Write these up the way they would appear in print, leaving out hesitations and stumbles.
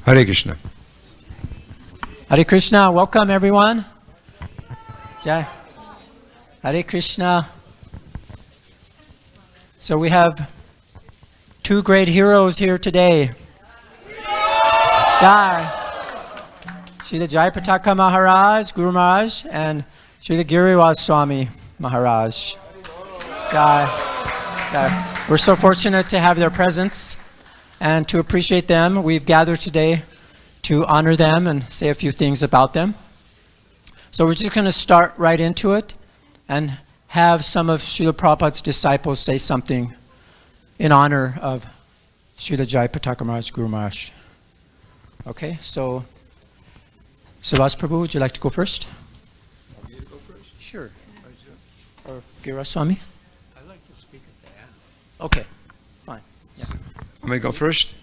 Hare Krishna. Hare Krishna. Welcome, everyone. Jai. Hare Krishna. So we have two great heroes here today. Jai. Srila Jayapataka Maharaj, Guru Maharaj, and Srila Giriwas Swami Maharaj. Jai. Jai. We're so fortunate to have their presence and to appreciate them. We've gathered today to honor them and say a few things about them. So we're just going to start right into it and have some of Srila Prabhupada's disciples say something in honor of Srila Jayapataka Maharaj, Guru Maharaj. Okay, so Srivas Prabhu, would you like to go first? Want me to go first? Sure. Or Giriwas Swami? I like to speak at the end. Okay, fine. Yeah. Want me to go first?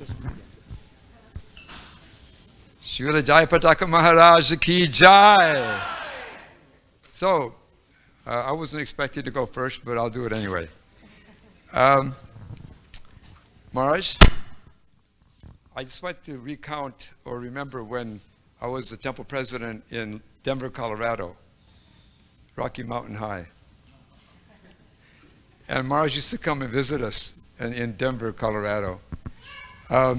Srila Jayapataka Maharaj ki jai. So, I wasn't expected to go first, but I'll do it anyway. Maharaj, I just want to recount or remember when I was the temple president in Denver, Colorado, Rocky Mountain High. And Maharaj used to come and visit us in Denver, Colorado. I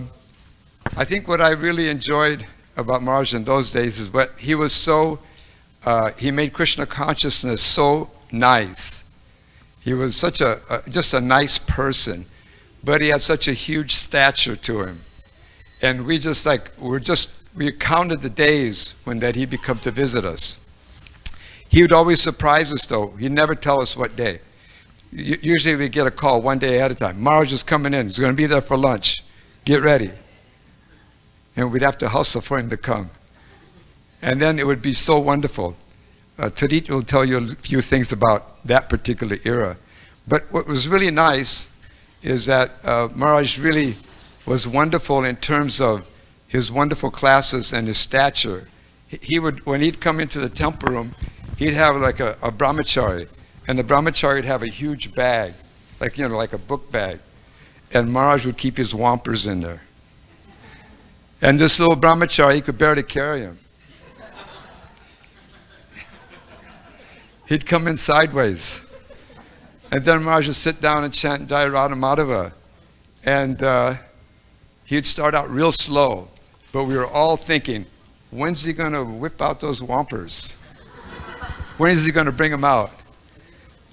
think what I really enjoyed about Maharaj in those days is what he was so, he made Krishna consciousness so nice. He was such just a nice person, but he had such a huge stature to him. And we just we counted the days when that he'd come to visit us. He would always surprise us though. He'd never tell us what day. Usually we get a call one day ahead of time. Maharaj is coming in. He's going to be there for lunch. Get ready. And we'd have to hustle for him to come. And then it would be so wonderful. Tarit will tell you a few things about that particular era. But what was really nice is that Maharaj really was wonderful in terms of his wonderful classes and his stature. He would, when he'd come into the temple room, he'd have like a brahmachari. And the brahmachari would have a huge bag, like a book bag. And Maharaj would keep his wampers in there. And this little brahmachari, he could barely carry him. He'd come in sideways. And then Maharaj would sit down and chant Jai Radha Madhava. And he'd start out real slow. But we were all thinking, when's he going to whip out those wampers? When is he going to bring them out?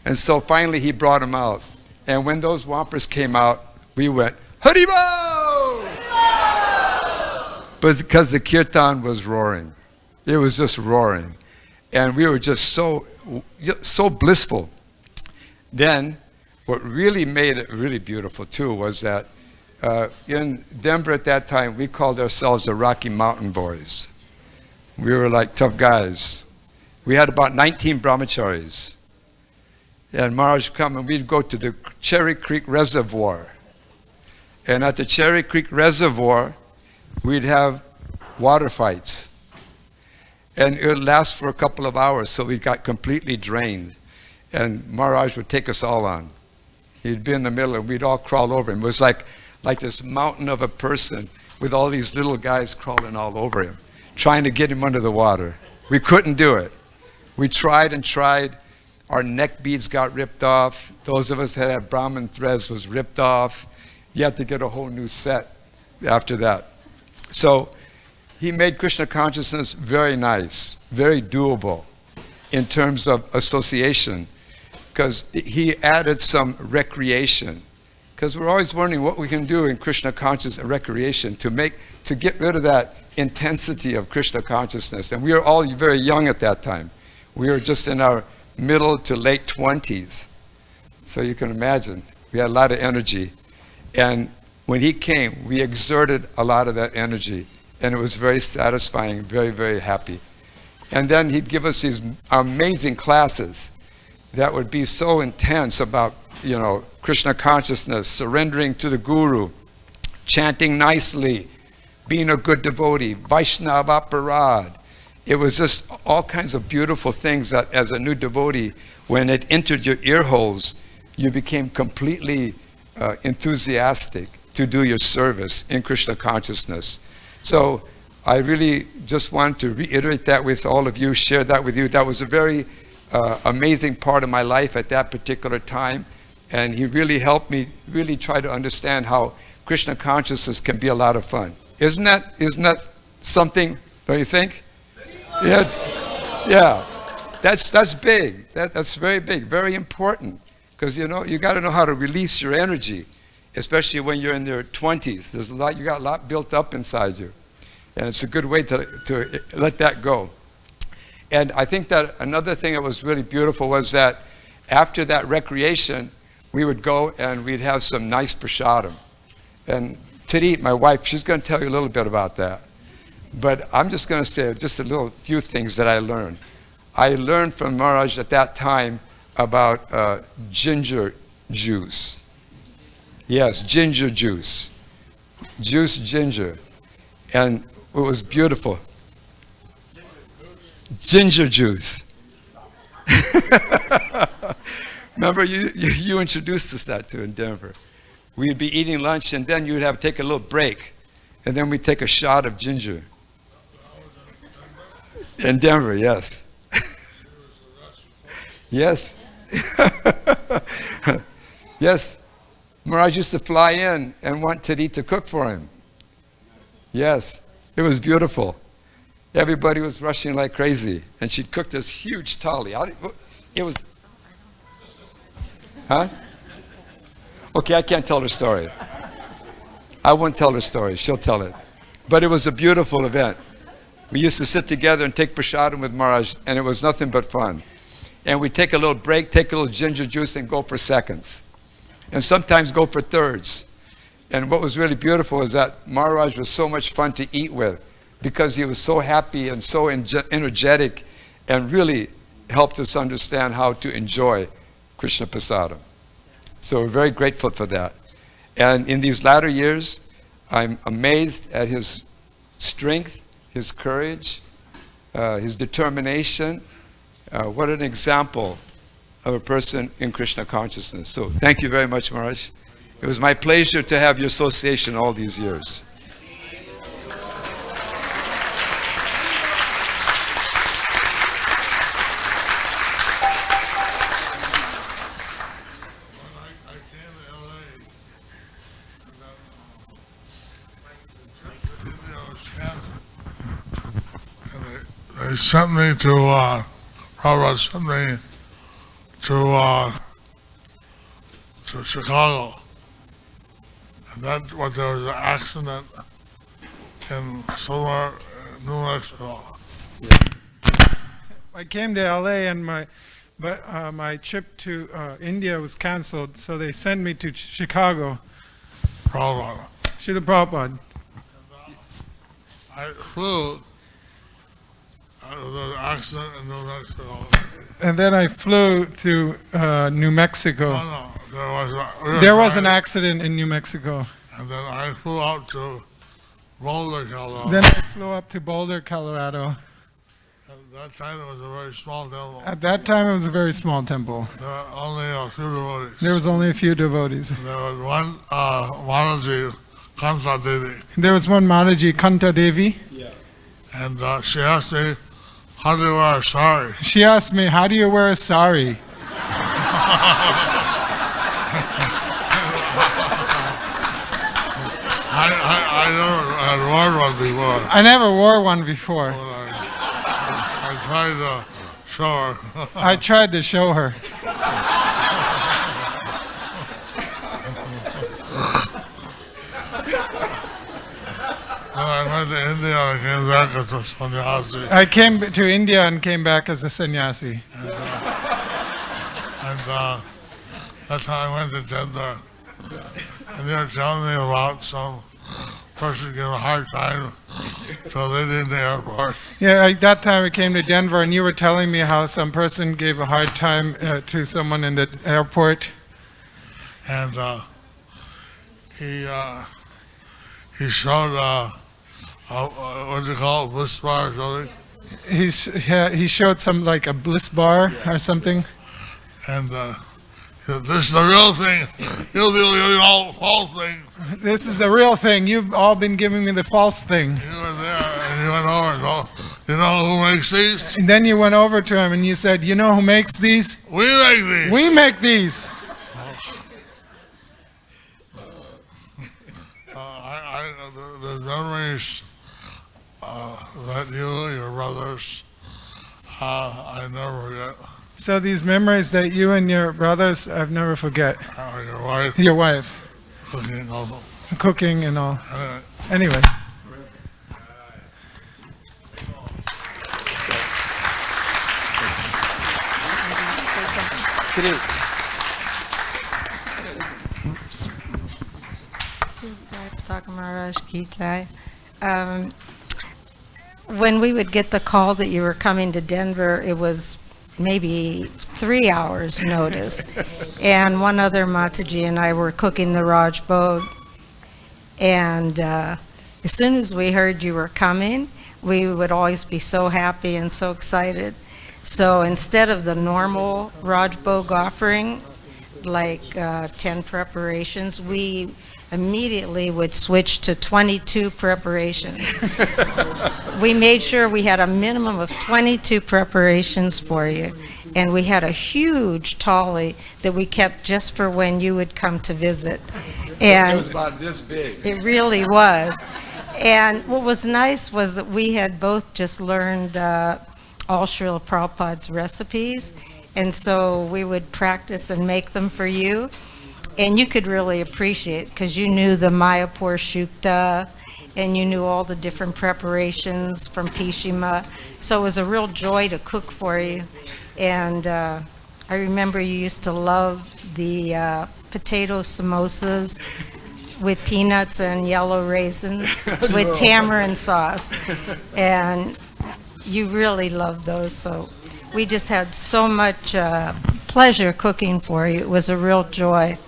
And so finally he brought them out. And when those wampers came out, we went, Haribo! But because the kirtan was roaring. It was just roaring. And we were just so blissful. Then, what really made it really beautiful too was that in Denver at that time, we called ourselves the Rocky Mountain Boys. We were like tough guys. We had about 19 brahmacharis. And Maharaj would come and we'd go to the Cherry Creek Reservoir. And at the Cherry Creek Reservoir, we'd have water fights. And it would last for a couple of hours, so we got completely drained. And Maharaj would take us all on. He'd be in the middle and we'd all crawl over him. It was like this mountain of a person with all these little guys crawling all over him, trying to get him under the water. We couldn't do it. We tried and tried. Our neck beads got ripped off. Those of us that had Brahmin threads was ripped off. You had to get a whole new set after that. So he made Krishna consciousness very nice, very doable in terms of association, because he added some recreation. Because we're always wondering what we can do in Krishna consciousness and recreation to get rid of that intensity of Krishna consciousness. And we were all very young at that time. We were just in our middle to late 20s. So you can imagine, we had a lot of energy. And when he came, we exerted a lot of that energy. And it was very satisfying, very, very happy. And then he'd give us these amazing classes that would be so intense about, Krishna consciousness, surrendering to the Guru, chanting nicely, being a good devotee, Vaishnava Parad. It was just all kinds of beautiful things that as a new devotee, when it entered your ear holes, you became completely enthusiastic to do your service in Krishna consciousness. So I really just wanted to reiterate that with all of you, share that with you. That was a very amazing part of my life at that particular time. And he really helped me really try to understand how Krishna consciousness can be a lot of fun. Isn't that something, don't you think? Yeah, yeah. That's big. That's very big, very important. Because you got to know how to release your energy, especially when you're in your 20s. You got a lot built up inside you. And it's a good way to let that go. And I think that another thing that was really beautiful was that after that recreation, we would go and we'd have some nice prasadam. And Titi, my wife, she's going to tell you a little bit about that. But I'm just going to say just a few things that I learned. I learned from Maharaj at that time about ginger juice. Yes, ginger juice. Ginger. And it was beautiful. Ginger juice. Remember, you introduced us that too in Denver. We'd be eating lunch, and then you'd have to take a little break, and then we'd take a shot of ginger. In Denver, yes. Yes. Yes. Maharaj used to fly in and want Titi to cook for him. Yes. It was beautiful. Everybody was rushing like crazy, and she'd cook this huge thali. It was... Huh? Okay, I can't tell her story. I won't tell her story. She'll tell it. But it was a beautiful event. We used to sit together and take prasadam with Maharaj, and it was nothing but fun. And we'd take a little break, take a little ginger juice, and go for seconds. And sometimes go for thirds. And what was really beautiful is that Maharaj was so much fun to eat with because he was so happy and so energetic and really helped us understand how to enjoy Krishna Prasadam. So we're very grateful for that. And in these latter years, I'm amazed at his strength, his courage, his determination. What an example of a person in Krishna consciousness. So thank you very much, Maharaj. It was my pleasure to have your association all these years. They sent me to, Prabhupada sent me to Chicago. And then there was an accident in somewhere New Mexico. I came to LA and my trip to India was canceled, so they sent me to Chicago. Prabhupada. Srila Prabhupada. I flew. There was an accident in New Mexico. And then I flew to New Mexico. No, There was an accident in New Mexico. And then I flew out to Boulder, Colorado. Then I flew up to Boulder, Colorado. At that time, it was a very small temple. At that time, it was a very small temple. There were only a few devotees. There was only a few devotees. There was one Mataji, Kanta Devi. There was one Mataji, Kanta Devi. Yeah. And she asked me, how do you wear a sari? She asked me, how do you wear a sari? I never had worn one before. I never wore one before. But I tried to show her. I tried to show her. I went to India and came back as a sannyasi. I came to India and came back as a sannyasi. And that's how I went to Denver. And they were telling me about some person gave a hard time, so they did in the airport. Yeah, at that time I came to Denver and you were telling me how some person gave a hard time to someone in the airport. And he showed, what do you call it, bliss bar or something? He showed some like a bliss bar or something. And This is the real thing. You'll be doing all false things. This is the real thing. You've all been giving me the false thing. You were there and you went over and go, you know who makes these? And then you went over to him and you said, you know who makes these? We make these. We make these. The memories that you, your brothers, I never forget. So these memories that you and your brothers, I've never forget. Your wife, Your wife, cooking also. cooking and all. Anyway. Jayapataka Maharaj Ki Jai. When we would get the call that you were coming to Denver, it was maybe 3 hours notice. And one other Mataji and I were cooking the Raj Bhog. And as soon as we heard you were coming, we would always be so happy and so excited. So instead of the normal Raj Bhog offering, like 10 preparations, we immediately would switch to 22 preparations. We made sure we had a minimum of 22 preparations for you. And we had a huge tally that we kept just for when you would come to visit. And it was about this big. it really was. And what was nice was that we had both just learned all Srila Prabhupada's recipes. And so we would practice and make them for you. And you could really appreciate, because you knew the Mayapur Shukta, and you knew all the different preparations from Pishima. So it was a real joy to cook for you. And I remember you used to love the potato samosas with peanuts and yellow raisins with tamarind sauce. And you really loved those. So we just had so much pleasure cooking for you. It was a real joy.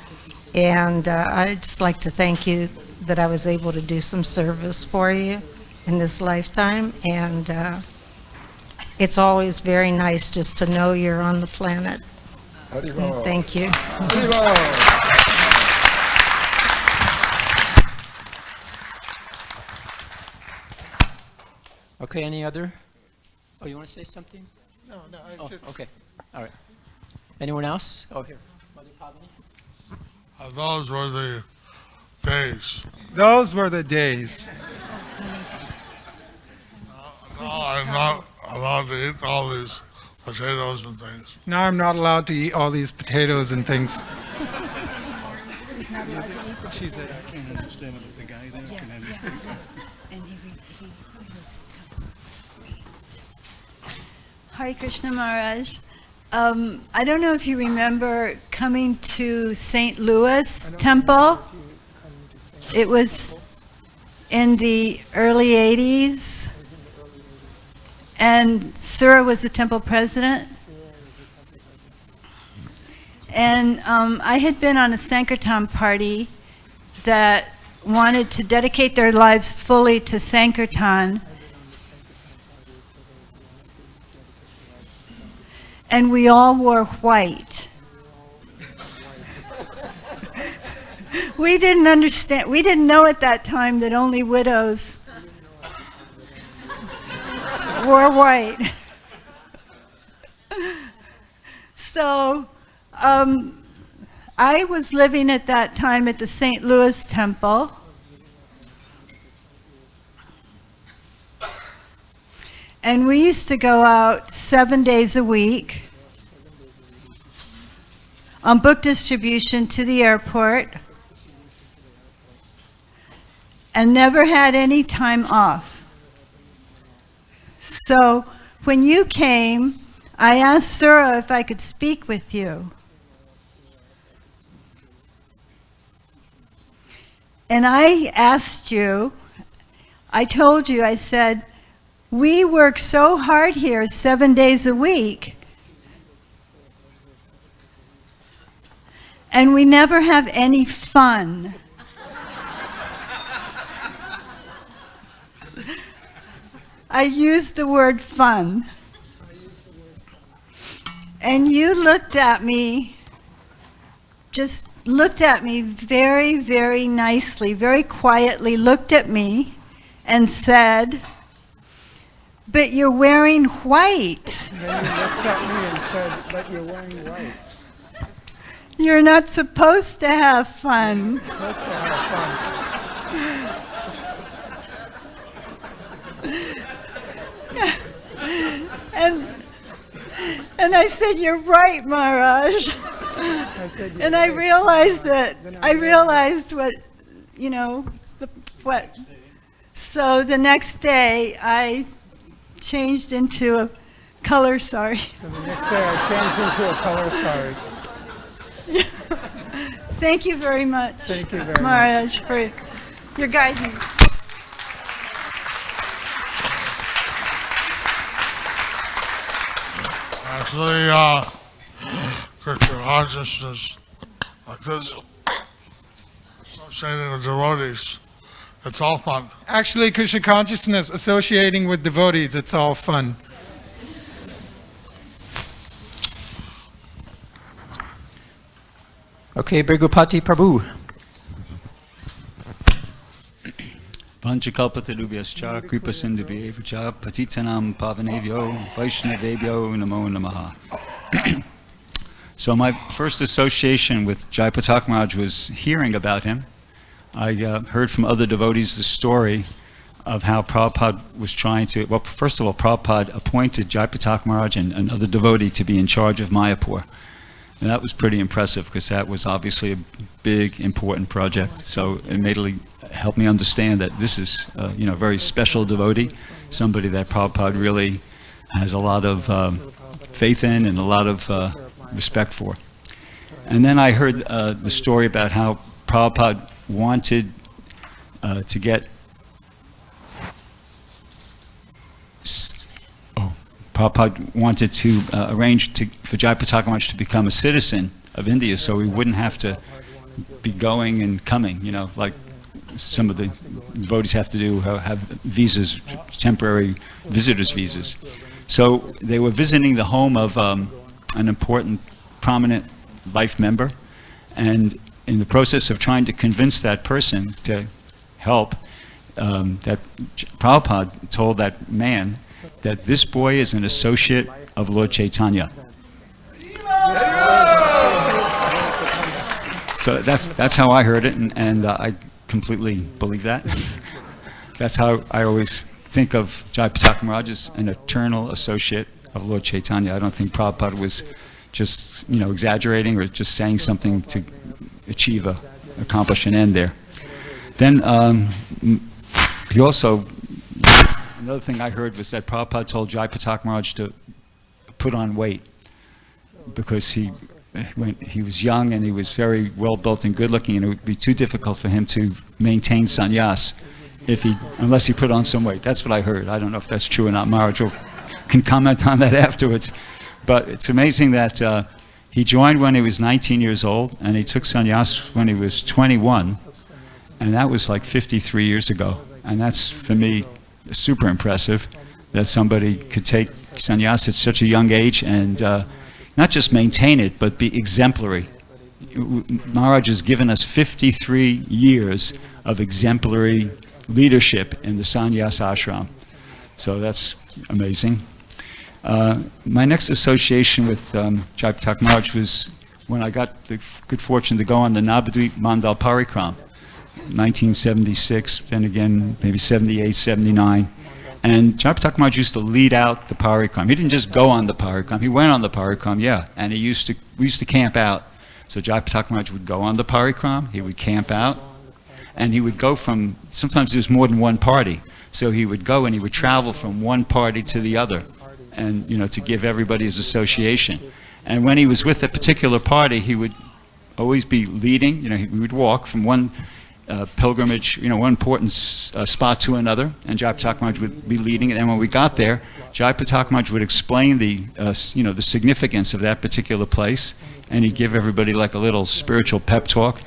And I'd just like to thank you that I was able to do some service for you in this lifetime. And it's always very nice just to know you're on the planet. And thank you. Okay, any other? Oh, you want to say something? No, Oh, it's just. okay. All right. Anyone else? Oh, here. Those were the days. Those were the days. No, I'm not allowed to eat all these potatoes and things. Now I'm not allowed to eat all these potatoes and things. She said, I can't understand what the guy there can understand. And he was Hare Krishna Maharaj. I don't know if you remember coming to St. Louis Temple. It was in the early 80s. And Sura was the temple president. And I had been on a Sankirtan party that wanted to dedicate their lives fully to Sankirtan. And we all wore white. We didn't understand, we didn't know at that time that only widows wore white. So I was living at that time at the St. Louis Temple. And we used to go out 7 days a week on book distribution to the airport and never had any time off. So when you came, I asked Sura if I could speak with you. And I asked you, I told you, I said, we work so hard here 7 days a week, and we never have any fun. I used the word fun. And you looked at me just looked at me very, very nicely, very quietly looked at me and said, "But you're wearing white. And then he looked at me and said, "But you're wearing white." You're not supposed to have fun." Supposed to have fun. And I said, "You're right, Maharaj." And I realized what, what. So the next day, I changed into a color sari. So the next day I changed into a color sari. Thank you very much. Thank you very much. Maharaj, for your guidance. Actually, Krishna consciousness, because associating with devotees, it's all fun. Actually, Krishna consciousness associating with devotees, it's all fun. Okay, Brigupati Prabhu. Panchakalpatarubhyascha kripasindhubhyeva patitanam pavanebhyo vaishnavebhyo namo namaha. So my first association with Jayapataka Maharaj was hearing about him. I heard from other devotees the story of how Prabhupada was trying to, well, first of all, Prabhupada appointed Jayapataka Maharaj and another devotee to be in charge of Mayapur. And that was pretty impressive because that was obviously a big, important project. So it immediately helped me understand that this is, a very special devotee, somebody that Prabhupada really has a lot of faith in and a lot of respect for. And then I heard the story about how Prabhupada wanted to get Prabhupada wanted to arrange for Jayapataka Maharaj to become a citizen of India so he wouldn't have to be going and coming, like some of the devotees have to do, have visas, temporary visitors visas. So they were visiting the home of an important, prominent life member, and in the process of trying to convince that person to help, that Prabhupada told that man that this boy is an associate of Lord Chaitanya. So that's how I heard it, and I completely believe that. That's how I always think of Jayapataka Maharaj as an eternal associate of Lord Chaitanya. I don't think Prabhupada was just exaggerating or just saying something to accomplish an end there. Then he also, another thing I heard was that Prabhupada told Jayapataka Maharaj to put on weight because when he was young and he was very well built and good looking, and it would be too difficult for him to maintain sannyas unless he put on some weight. That's what I heard. I don't know if that's true or not. Maharaj can comment on that afterwards. But it's amazing that he joined when he was 19 years old, and he took sannyas when he was 21, and that was like 53 years ago. And that's, for me, super impressive that somebody could take sannyas at such a young age and not just maintain it, but be exemplary. Maharaj has given us 53 years of exemplary leadership in the sannyas ashram. So that's amazing. My next association with Jayapataka Maharaj was when I got the good fortune to go on the Navadvip Mandal Parikram, 1976, then again maybe 78, 79. And Jayapataka Maharaj used to lead out the parikram. He didn't just go on the parikram, he went on the parikram, yeah. And we used to camp out. So Jayapataka Maharaj would go on the parikram, he would camp out, and he would go sometimes there's more than one party. So he would go and he would travel from one party to the other, and to give everybody his association. And when he was with a particular party, he would always be leading, he would walk from one pilgrimage, one important spot to another, and Jayapataka Maharaj would be leading. And when we got there, Jayapataka Maharaj would explain the significance of that particular place, and he'd give everybody like a little spiritual pep talk.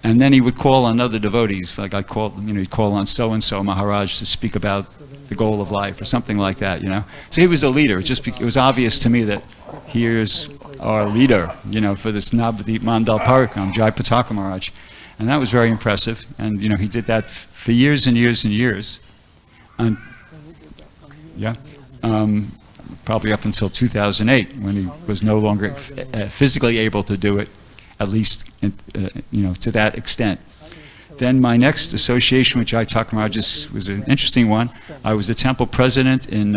And then he would call on other devotees, like he'd call on so-and-so Maharaj to speak about the goal of life or something like that, So he was a leader. It was obvious to me that here's our leader, for this Navadip Mandal Parikram, Jayapataka Maharaj. And that was very impressive. And, he did that for years and years and years. And, probably up until 2008, when he was no longer physically able to do it, at least, to that extent. Then my next association with Jayapataka Maharaj was an interesting one. I was the temple president in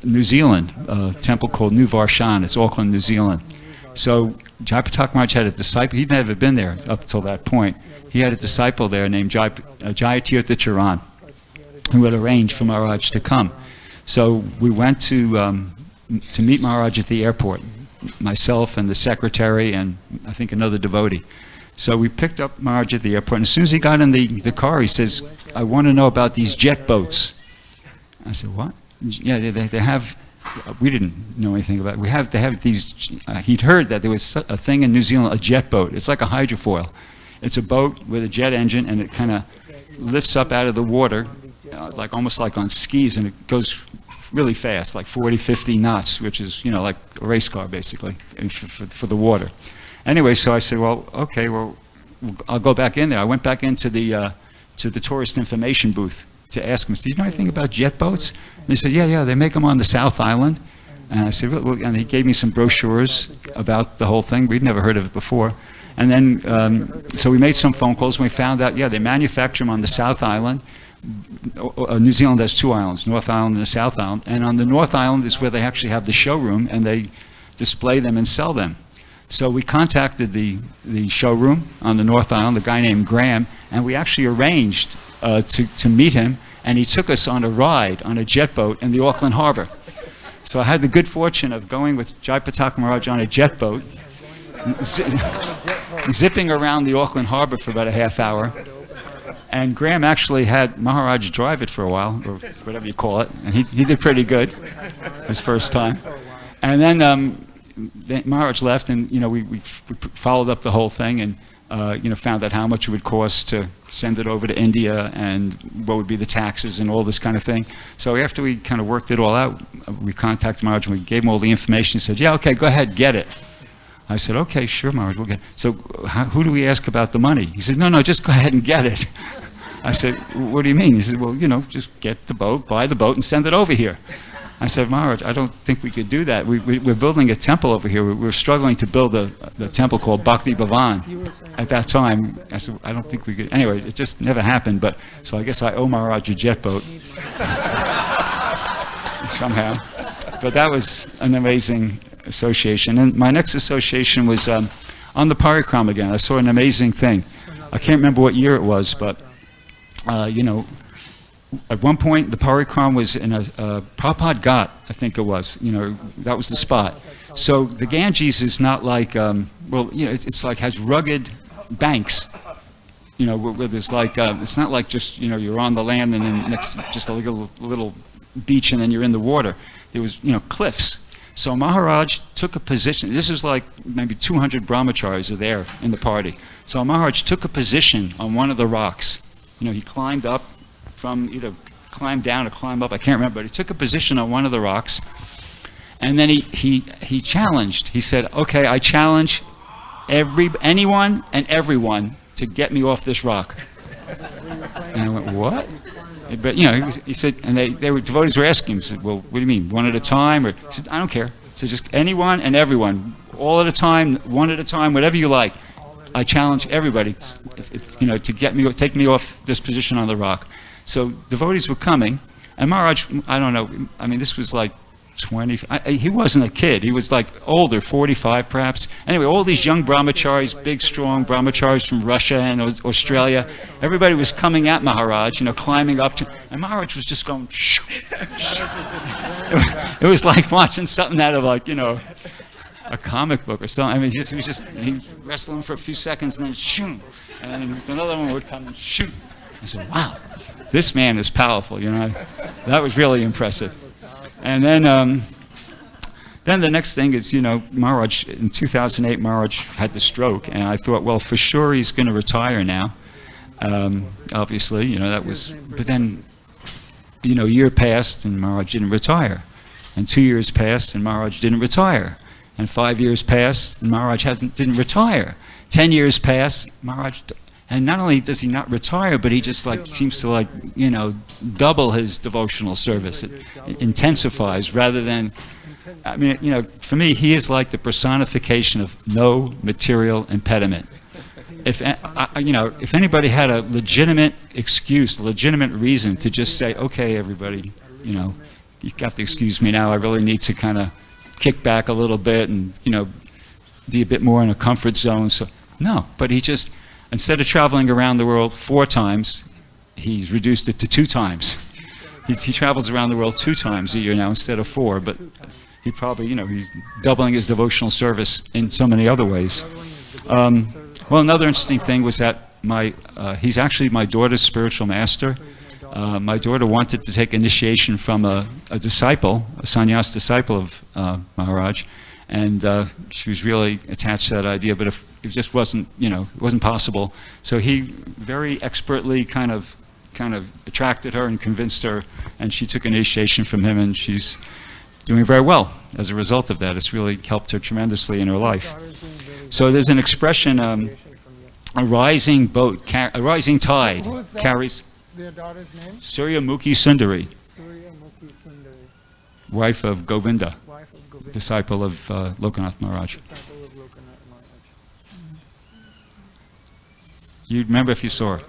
New Zealand, a temple called New Varshan. It's Auckland, New Zealand. So Jayapataka Maharaj had a disciple. He'd never been there up till that point. He had a disciple there named Jayatirtha Charan, who had arranged for Maharaj to come. So we went to meet Maharaj at the airport, myself and the secretary and I think another devotee. So we picked up Maharaj at the airport, and as soon as he got in the car, he says, "I want to know about these jet boats." I said, "What?" "Yeah, they have." We didn't know anything about it. They have these. He'd heard that there was a thing in New Zealand, a jet boat. It's like a hydrofoil. It's a boat with a jet engine, and it kind of lifts up out of the water, almost like on skis, and it goes really fast, like 40, 50 knots, which is, like a race car, basically, for the water. Anyway, so I said, well, okay, I'll go back in there. I went back into the tourist information booth to ask him, "Do you know anything about jet boats?" And he said, yeah, they make them on the South Island. And I said, well, and he gave me some brochures about the whole thing. We'd never heard of it before. And then, so we made some phone calls, and we found out, they manufacture them on the South Island. New Zealand has two islands, North Island and the South Island. And on the North Island is where they actually have the showroom, and they display them and sell them. So we contacted the showroom on the North Island, a guy named Graham, and we actually arranged to meet him, and he took us on a ride on a jet boat in the Auckland Harbor. So I had the good fortune of going with Jayapataka Maharaj on a jet boat, zipping around the Auckland Harbor for about a half hour. And Graham actually had Maharaj drive it for a while, or whatever you call it, and he did pretty good his first time. And then Maharaj left, and we followed up the whole thing, and found out how much it would cost to send it over to India, and what would be the taxes and all this kind of thing. So after we kind of worked it all out, we contacted Maharaj, and we gave him all the information. He said, "Yeah, okay, go ahead, get it." I said, "Okay, sure, Maharaj, we'll get it." So who do we ask about the money? He said, No, just go ahead and get it. I said, "What do you mean?" He said, "Well, just get the boat, buy the boat, and send it over here." I said, "Maharaj, I don't think we could do that. We're building a temple over here. We're struggling to build the temple called Bhakti Bhavan at that time." I said, "I don't think we could." Anyway, it just never happened. But so I guess I owe Maharaj a jet boat somehow. But that was an amazing association. And my next association was on the Parikram again. I saw an amazing thing. I can't remember what year it was, but at one point, the Parikram was in a Prabhupada Ghat, I think it was. That was the spot. So the Ganges is not like, it's like has rugged banks. Where there's like, it's not like just, you're on the land and then next just a little beach and then you're in the water. There was, cliffs. So Maharaj took a position. This is like maybe 200 brahmacharis are there in the party. So Maharaj took a position on one of the rocks. He climbed up from either climb down or climb up, I can't remember, but he took a position on one of the rocks, and then he challenged. He said, "Okay, I challenge anyone and everyone to get me off this rock." And I went, "What?" But he said, and devotees were asking him, he said, "Well, what do you mean, one at a time?" Or he said, "I don't care." So just anyone and everyone, all at a time, one at a time, whatever you like. I challenge everybody, to take me off this position on the rock. So devotees were coming, and Maharaj, I don't know, this was like 20, he wasn't a kid, he was like older, 45 perhaps. Anyway, all these young brahmacharis, big, strong brahmacharis from Russia and Australia, everybody was coming at Maharaj, climbing up to, and Maharaj was just going, shoo, shoo. It was like watching something out of a comic book or something. He wrestled him for a few seconds and then shoo, and then another one would come and shoot. I said, "Wow, this man is powerful." That was really impressive. And then the next thing is, Maharaj in 2008, Maharaj had the stroke, and I thought, well, for sure he's going to retire now. Obviously, that was. But then, a year passed and Maharaj didn't retire, and 2 years passed and Maharaj didn't retire. And 5 years passed, and Maharaj didn't retire. 10 years passed, Maharaj, and not only does he not retire, but he just seems to double his devotional service. It intensifies rather than, for me, he is like the personification of no material impediment. If anybody had a legitimate excuse, a legitimate reason to just say, okay, everybody, you have to excuse me now, I really need to kind of kick back a little bit and, be a bit more in a comfort zone. So, no, but he just, instead of traveling around the world 4 times, he's reduced it to 2 times. He travels around the world 2 times a year now instead of 4, but he probably, he's doubling his devotional service in so many other ways. Well, another interesting thing was that he's actually my daughter's spiritual master. My daughter wanted to take initiation from a disciple, a sannyas disciple of Maharaj, and she was really attached to that idea, but if it just wasn't, it wasn't possible. So he very expertly kind of attracted her and convinced her, and she took initiation from him, and she's doing very well as a result of that. It's really helped her tremendously in her life. So there's an expression, a rising tide carries. Their daughter's name? Suryamukhi Sundari, Suryamukhi Sundari, wife of Govinda, wife of Govinda, disciple of Lokanath Maharaj. disciple of Lokanath Maharaj. You'd remember if you saw her.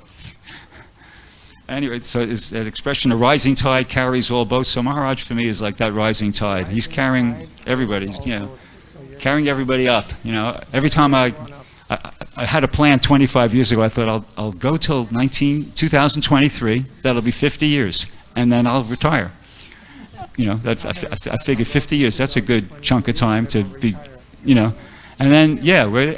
Anyway, so it's that expression, a rising tide carries all boats. So Maharaj for me is like that rising tide. He's carrying everybody, carrying everybody up. Every time I had a plan 25 years ago. I thought I'll go till 2023. That'll be 50 years, and then I'll retire. I figured 50 years. That's a good chunk of time to be, And then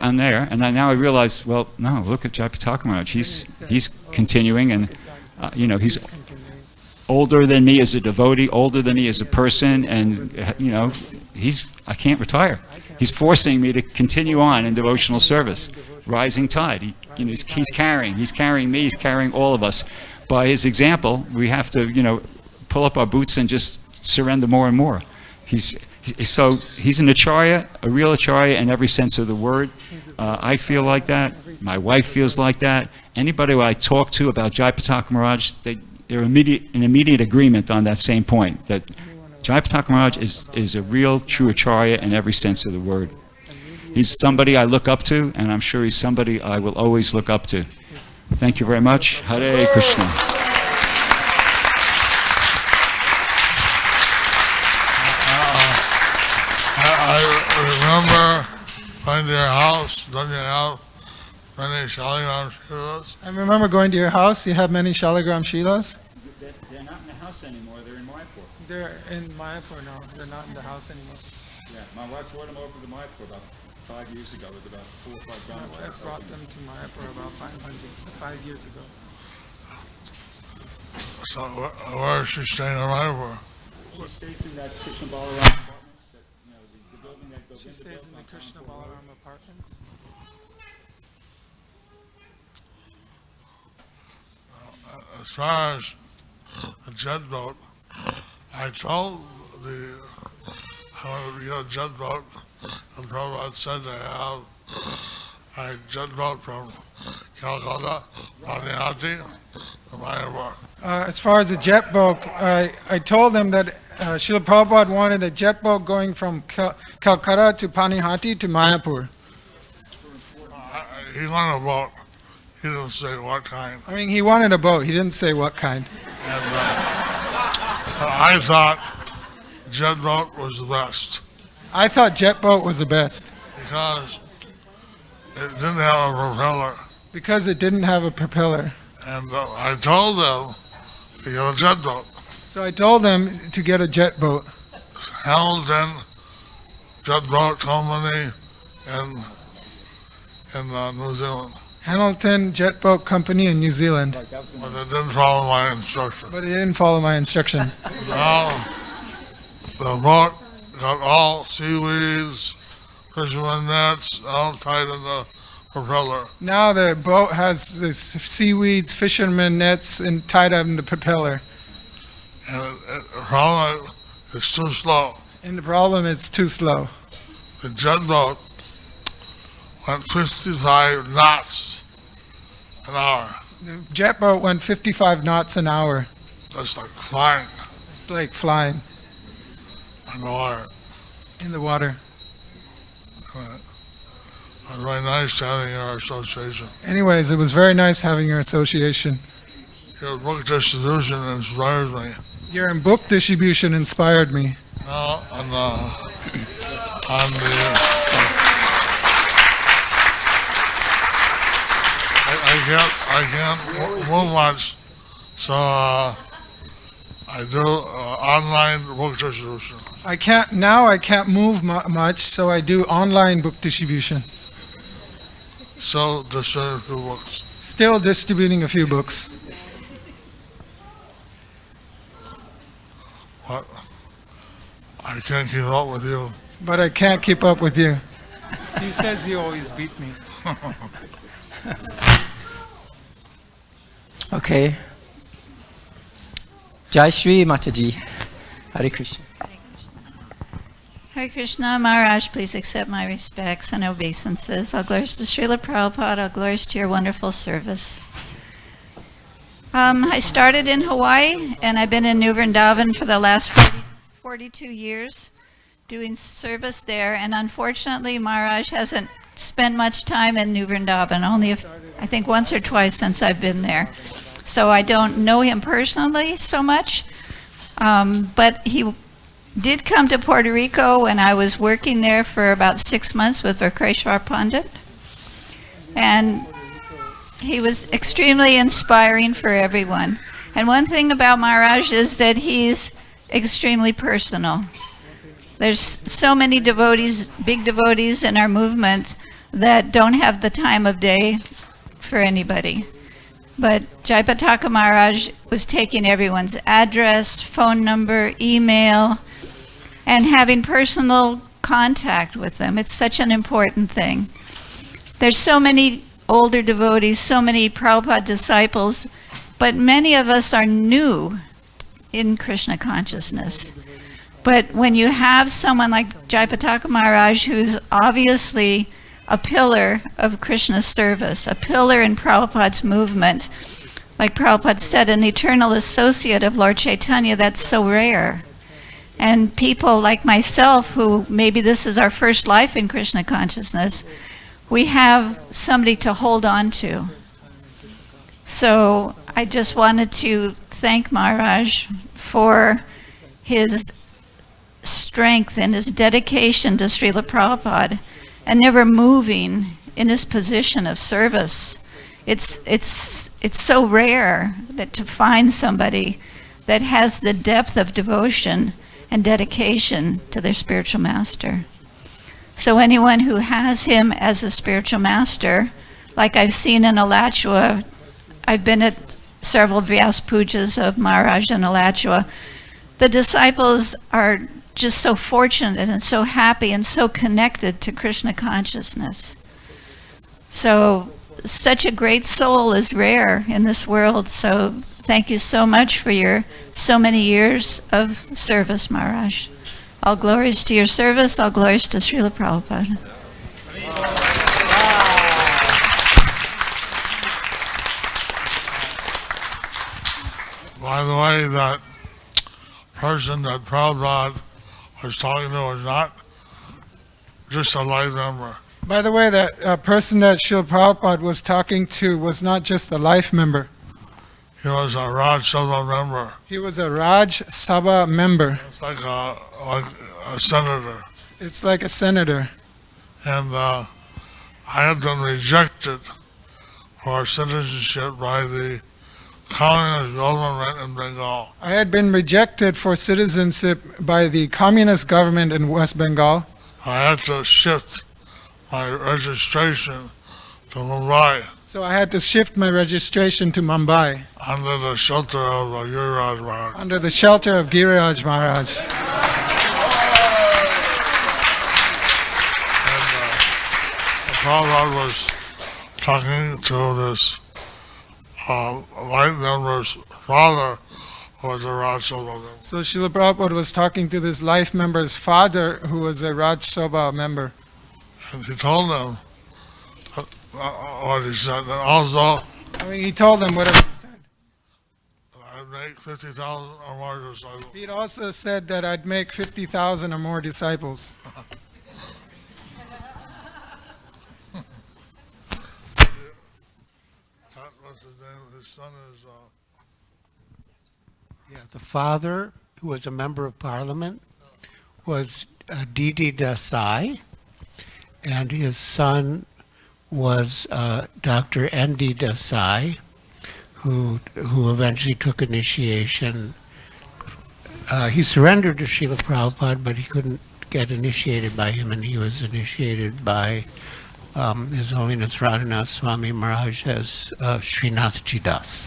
I'm there, and now I realize, well, no, look at Jayapataka Maharaj. He's continuing, and he's older than me as a devotee, older than me as a person, and I can't retire. He's forcing me to continue on in devotional service. Rising tide. He's carrying me, he's carrying all of us. By his example, we have to, pull up our boots and just surrender more and more. He's an acharya, a real acharya in every sense of the word. I feel like that. My wife feels like that. Anybody who I talk to about Jayapataka Maharaj, they're in immediate agreement on that same point, that Jayapataka Maharaj is a real, true acharya in every sense of the word. He's somebody I look up to, and I'm sure he's somebody I will always look up to. Thank you very much. Hare Krishna. I remember going to your house, don't you have many Shaligram Shilas? I remember going to your house. You have many Shaligram Shilas? They're not in the house anymore. They're in Mayapur. They're in Mayapur now. They're not in the house anymore. Yeah, my wife brought them over to Mayapur about 5 years ago with about 4 or 5 My grams. wife brought them to Mayapur about 5 years ago. So where is she staying in Mayapur? She stays in that Krishna Balaram apartments, the building that goes She stays in the Krishna Balaram apartments. As far as a jet boat, I told I wanted to get a jet boat, and Prabhupada said they have a jet boat from Calcutta, Paniati, to Mayapur. As far as a jet boat, I told them that Srila Prabhupada wanted a jet boat going from Calcutta to Panihati to Mayapur. He wanted a boat. He didn't say what kind. I mean, he wanted a boat. He didn't say what kind. And I thought jet boat was the best I thought jet boat was the best because it didn't have a propeller. because it didn't have a propeller. And I told them to get a jet boat. So I told them to get a jet boat. Hamilton Jet Boat Company in New Zealand. Hamilton Jet Boat Company in New Zealand. But they didn't follow my instruction. But he didn't follow my instruction. Now the boat got all seaweeds, fisherman nets, all tied in the propeller. Now the boat has this seaweeds, fisherman nets, and tied up in the propeller. And the problem is too slow. And the problem is too slow. the jet boat went 55 knots an hour. The jet boat went 55 knots an hour. That's like flying It's like flying in the water. in the water. It was very nice having our association. Anyways, it was very nice having your association. Your book distribution inspires me. Your book distribution inspired me. Now, I can't move much, so I do online book distribution. I can't move much, so I do online book distribution. So distribute a few books. Still distributing a few books. But I can't keep up with you. But I can't keep up with you. He says you always beat me. Okay. Jai Shri Mataji. Hare Krishna. Hare Krishna, Maharaj, please accept my respects and obeisances. All glories to Srila Prabhupada, all glories to your wonderful service. I started in Hawaii, and I've been in New Vrindavan for the last 42 years doing service there, and unfortunately Maharaj hasn't spent much time in New Vrindavan, only I think once or twice since I've been there. So I don't know him personally so much, but he did come to Puerto Rico when I was working there for about 6 months with Vakreshwar Pandit, and he was extremely inspiring for everyone. And one thing about Maharaj is that he's extremely personal. There's so many devotees, big devotees in our movement that don't have the time of day for anybody. But Jayapataka Maharaj was taking everyone's address, phone number, email, and having personal contact with them. It's such an important thing. There's so many older devotees, so many Prabhupada disciples, but many of us are new in Krishna consciousness. But when you have someone like Jayapataka Maharaj, who's obviously a pillar of Krishna's service, a pillar in Prabhupada's movement, like Prabhupada said, an eternal associate of Lord Chaitanya, that's so rare. And people like myself, who maybe this is our first life in Krishna consciousness, we have somebody to hold on to. So I just wanted to thank Maharaj for his strength and his dedication to Srila Prabhupada and never moving in his position of service. It's so rare that to find somebody that has the depth of devotion and dedication to their spiritual master. So anyone who has him as a spiritual master, like I've seen in Alachua, I've been at several Vyasa-pujas of Maharaj in Alachua, the disciples are just so fortunate and so happy and so connected to Krishna consciousness. So such a great soul is rare in this world. So thank you so much for your so many years of service, Maharaj. All glories to your service, all glories to Srila Prabhupada. By the way, that person that Prabhupada was talking to was not just a life member. By the way, that person that Srila Prabhupada was talking to was not just a life member. He was a Raj Sabha member. He was a Raj Sabha member. It's like a senator. It's like a senator. And I had been rejected for citizenship by the communist government in Bengal. I had been rejected for citizenship by the communist government in West Bengal. I had to shift my registration to Mumbai So I had to shift my registration to Mumbai under the shelter of Giriraj Maharaj. under the shelter of Giriraj Maharaj. And Prabhupada was talking to this life member's father, was a Raj Sabha member. So Srila Prabhupada was talking to this life member's father, who was a Raj Sabha member. And he told them what he said. And also, I mean, he told them whatever he said. I'd make 50,000 or more disciples. He also said that I'd make 50,000 or more disciples. What's his name? His son is. Yeah, the father, who was a member of parliament, was Didi Desai, and his son was Dr. N.D. Desai, who eventually took initiation. He surrendered to Srila Prabhupada, but he couldn't get initiated by him, and he was initiated by His Holiness Radhanath Swami Maharaj as Srinathji Das.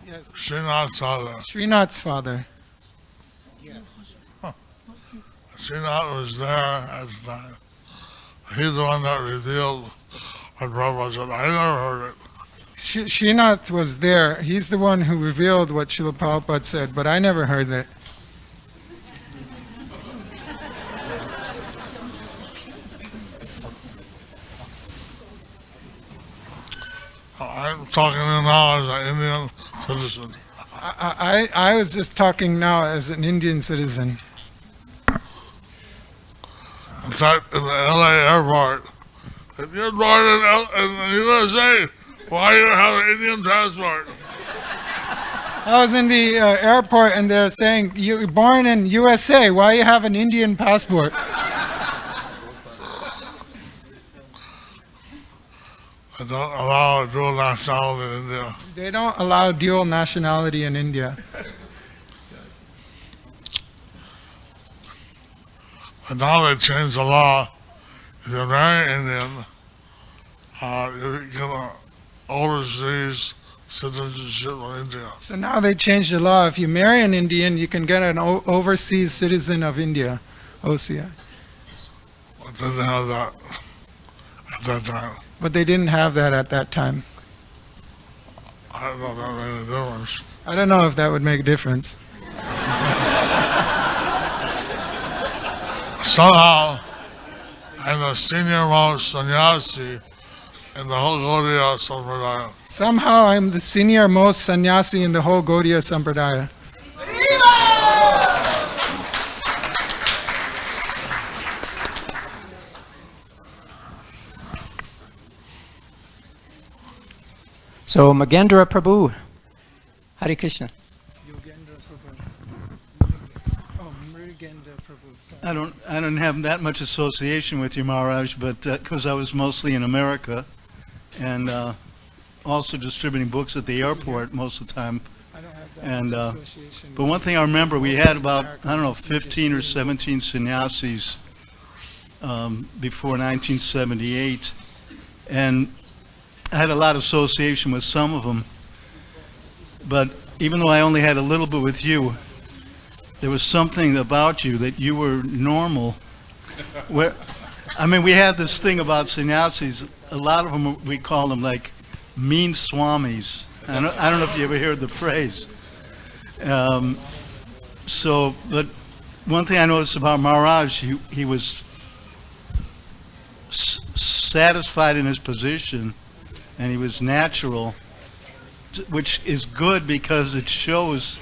Yes. Srinath's father. Srinath's father. Srinath was there at the time. He's the one that revealed what Prabhupada said. I never heard it. Srinath was there. He's the one who revealed what Srila Prabhupada said, but I never heard that. I'm talking now as an Indian citizen. I was just talking now as an Indian citizen. In fact, in the LA airport, if you're born in the USA, why do you have an Indian passport? I was in the airport and they're saying, you're born in USA, why you have an Indian passport? They don't allow dual nationality in India. They don't allow dual nationality in India. But now they changed the law. If you're married Indian, you get overseas citizenship in India. So now they changed the law. If you marry an Indian, you can get an overseas citizen of India, OCI. But they didn't have that at that time. But they didn't have that at that time. I don't know if that made a difference. I don't know if that would make a difference. Somehow, I'm the senior most sannyasi in the whole Gaudiya Sampradaya. Somehow I'm the senior most sannyasi in the whole Gaudiya Sampradaya. So Magendra Prabhu, Hare Krishna. I don't have that much association with you, Maharaj, but because I was mostly in America and also distributing books at the airport most of the time. And but one thing I remember, we had about, I don't know, 15 or 17 sannyasis before 1978, and I had a lot of association with some of them. But even though I only had a little bit with you, there was something about you that you were normal. Where, I mean, we had this thing about sannyasis. A lot of them, we call them like mean swamis. I don't know if you ever heard the phrase. But one thing I noticed about Maharaj, he was satisfied in his position, and he was natural, which is good because it shows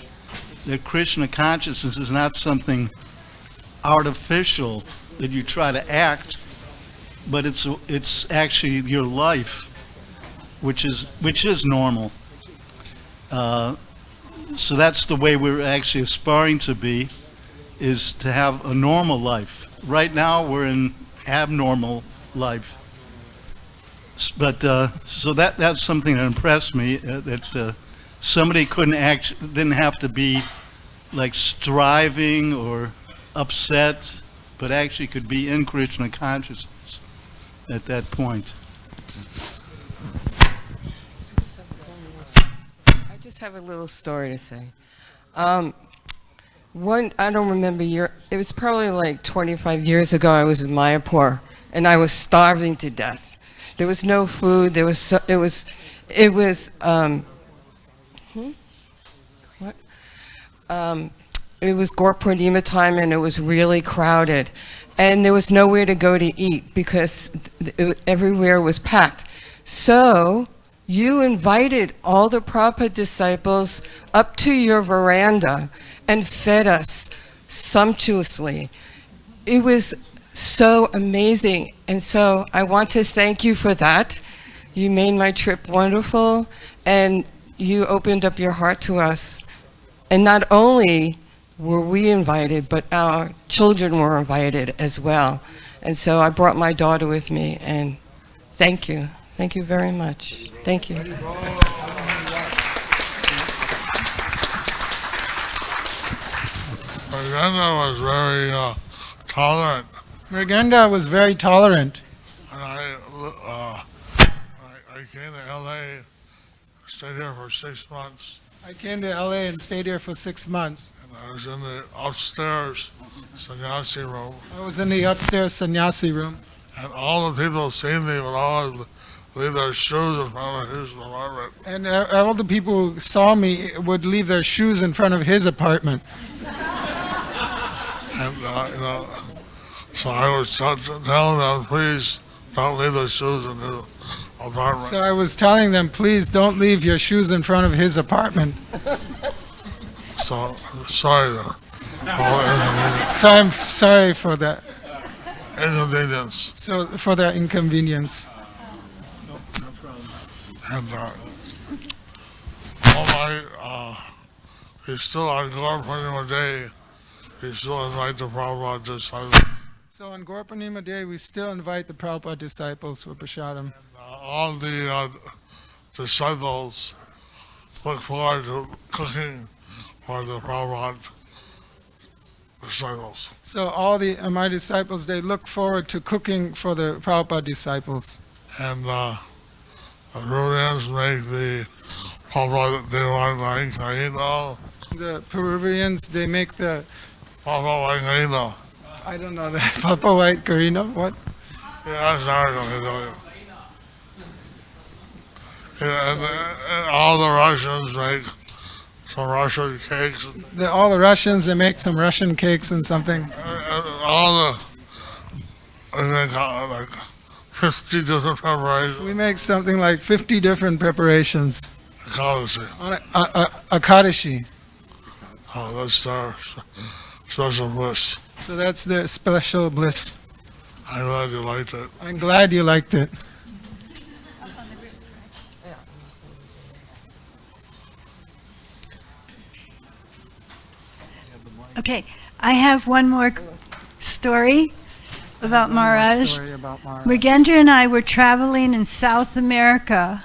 that Krishna consciousness is not something artificial that you try to act, but it's actually your life, which is normal. So that's the way we're actually aspiring to be, is to have a normal life. Right now we're in abnormal life. But so that's something that impressed me, that somebody didn't have to be like striving or upset, but actually could be in Krishna consciousness at that point. I just have a little story to say. I don't remember year, it was probably like 25 years ago. I was in Mayapur and I was starving to death. There was no food. There was it was it was Gaur Purnima time, and it was really crowded, and there was nowhere to go to eat because everywhere was packed. So you invited all the Prabhupada disciples up to your veranda and fed us sumptuously. It was so amazing, and so I want to thank you for that. You made my trip wonderful, and you opened up your heart to us. And not only were we invited, but our children were invited as well. And so I brought my daughter with me, and thank you. Thank you very much. Thank you. Miranda was very tolerant. Mirganda was very tolerant. And I came to LA, stayed here for 6 months. I came to LA and stayed here for 6 months. And I was in the upstairs sannyasi room. I was in the upstairs sannyasi room. And all the people seeing me would always leave their shoes in front of his apartment. And all the people who saw me would leave their shoes in front of his apartment. And, so I was telling them, please don't leave their shoes in his apartment. So I was telling them, please don't leave your shoes in front of his apartment. So, sorry. So I'm sorry for that. Inconvenience. So for that inconvenience. And he's still on Gaur Purnima Day. We still invite the Prabhupada disciples. So on Gaur Purnima Day, we still invite the Prabhupada disciples for prasadam. All the disciples look forward to cooking for the Prabhupada disciples. So all my disciples, they look forward to cooking for the Prabhupada disciples. And the Peruvians make the Papa de Caíno. The Peruvians, they make the Papa Caíno. I don't know that. Papa White Carino, what? Yeah, that's not going to tell you. Yeah, and all the Russians make some Russian cakes. All the Russians, they make some Russian cakes and something. We make like 50 different preparations. We make something like 50 different preparations. Akadashi. Akadashi. Oh, that's our special bliss. So that's the special bliss. I'm glad you liked it. I'm glad you liked it. Okay, I have one more story about Maharaj. Mrigendra and I were traveling in South America,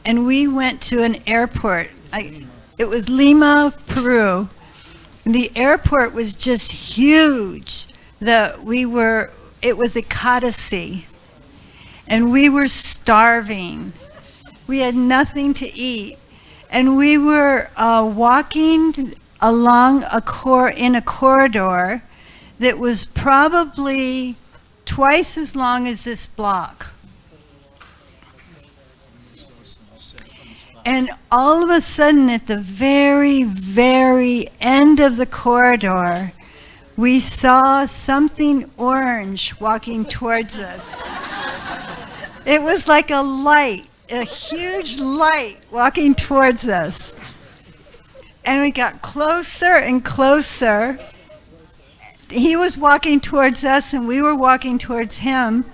and we went to an airport. It was Lima, Peru. And the airport was just huge. It was Ekadasi, and we were starving. We had nothing to eat, and we were walking along in a corridor that was probably twice as long as this block. And all of a sudden, at the very, very end of the corridor, we saw something orange walking towards us. It was like a light, a huge light walking towards us. And we got closer and closer. He was walking towards us, and we were walking towards him.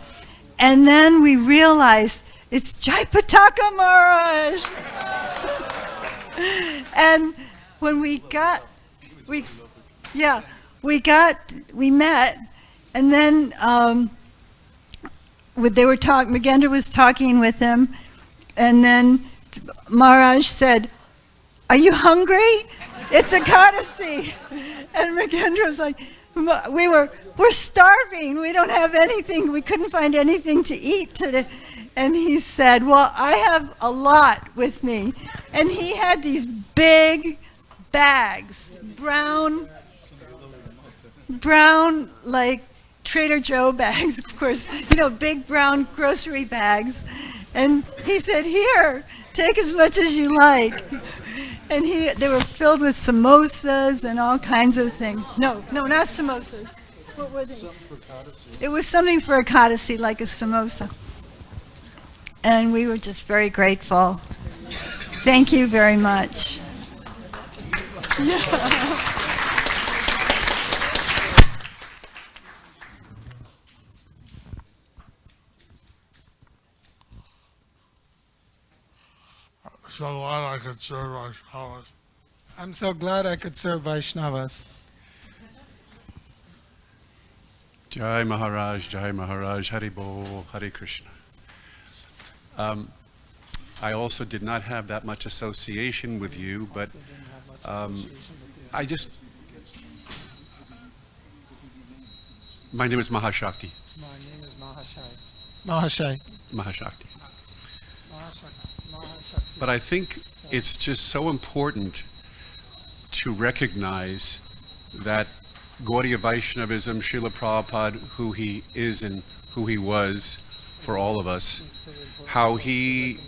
And then we realized, it's Jayapataka Maharaj. And when we met, and then Mrigendra was talking with him, and then Maharaj said, "Are you hungry? It's Ekadasi." And Mrigendra was like, we're starving. We don't have anything. We couldn't find anything to eat today. And he said, well, I have a lot with me. And he had these big bags, brown like Trader Joe bags, of course, big brown grocery bags. And he said, "Here, take as much as you like." And they were filled with samosas and all kinds of things. No, not samosas. What were they? It was something for a Ekadasi, like a samosa. And we were just very grateful. Thank you very much. So glad I could serve Vaishnavas. I'm so glad I could serve Vaishnavas. Jai Maharaj, Hari Bol, Hare Krishna. I also did not have that much association with you, but my name is Mahashakti. My name is Mahashai. Mahashakti. But I think it's just so important to recognize that Gaudiya Vaishnavism, Srila Prabhupada, who he is and who he was for all of us, how he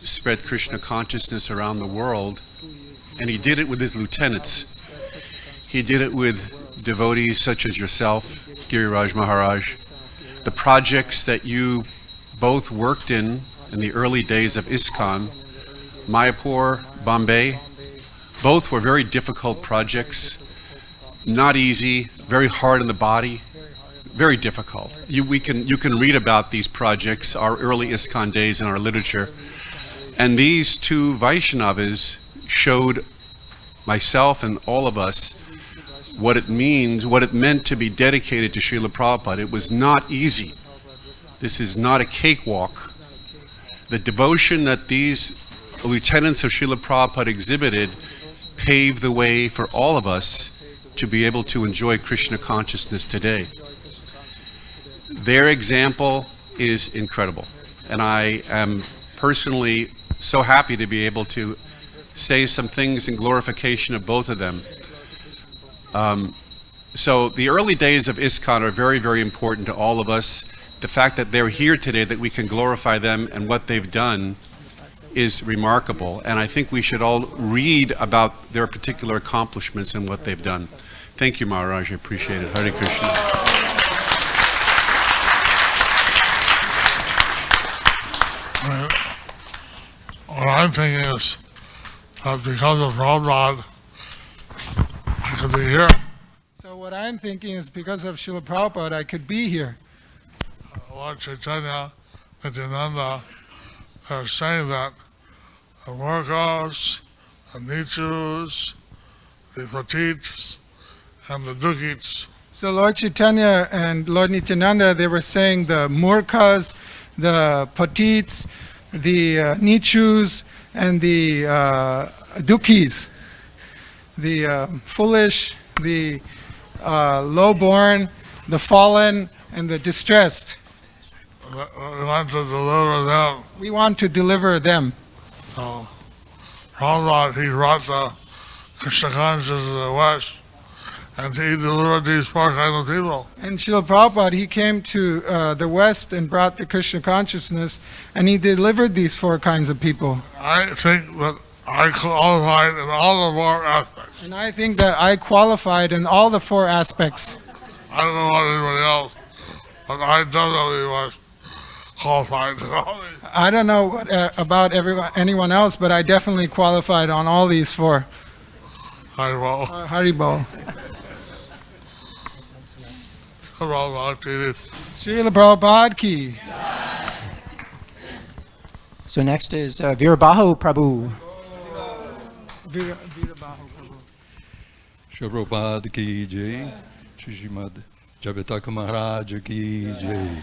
spread Krishna consciousness around the world, and he did it with his lieutenants. He did it with devotees such as yourself, Giriraj Maharaj, the projects that you both worked in the early days of ISKCON, Mayapur, Bombay. Both were very difficult projects, not easy, very hard on the body, very difficult. You can read about these projects, our early ISKCON days in our literature. And these two Vaishnavas showed myself and all of us what it meant to be dedicated to Srila Prabhupada. It was not easy. This is not a cakewalk. The devotion that these lieutenants of Srila Prabhupada exhibited paved the way for all of us to be able to enjoy Krishna consciousness today. Their example is incredible, and I am personally so happy to be able to say some things in glorification of both of them. So the early days of ISKCON are very, very important to all of us. The fact that they're here today, that we can glorify them and what they've done, is remarkable. And I think we should all read about their particular accomplishments and what they've done. Thank you, Maharaj. I appreciate it. Hare Krishna. What I'm thinking is that because of Prabhupada, I could be here. So what I'm thinking is because of Srila Prabhupada, I could be here. Lord Chaitanya, Nityananda are saying that the Murkhas, the Nichus, the Patits, and the Dukhits. So Lord Chaitanya and Lord Nityananda, they were saying the Murkhas, the Patits, the Nichus, and the Dukhis, the foolish, the low-born, the fallen, and the distressed. We want to deliver them. We want to deliver them. So, Prabhupada, he brought the Krishna consciousness to the West, and he delivered these four kinds of people. And Srila Prabhupada, he came to the West and brought the Krishna consciousness, and he delivered these four kinds of people. I think that I qualified in all the four aspects. And I think that I qualified in all the four aspects. I don't know about anybody else, but I definitely was qualified in all these. I don't know what, about anyone else, but I definitely qualified on all these four. Haribol. Haribol. Srila Prabhupada ki. So next is Virabahu Prabhu. Prabhupada ki jai, Srimad Jayapataka Maharaj ki jai,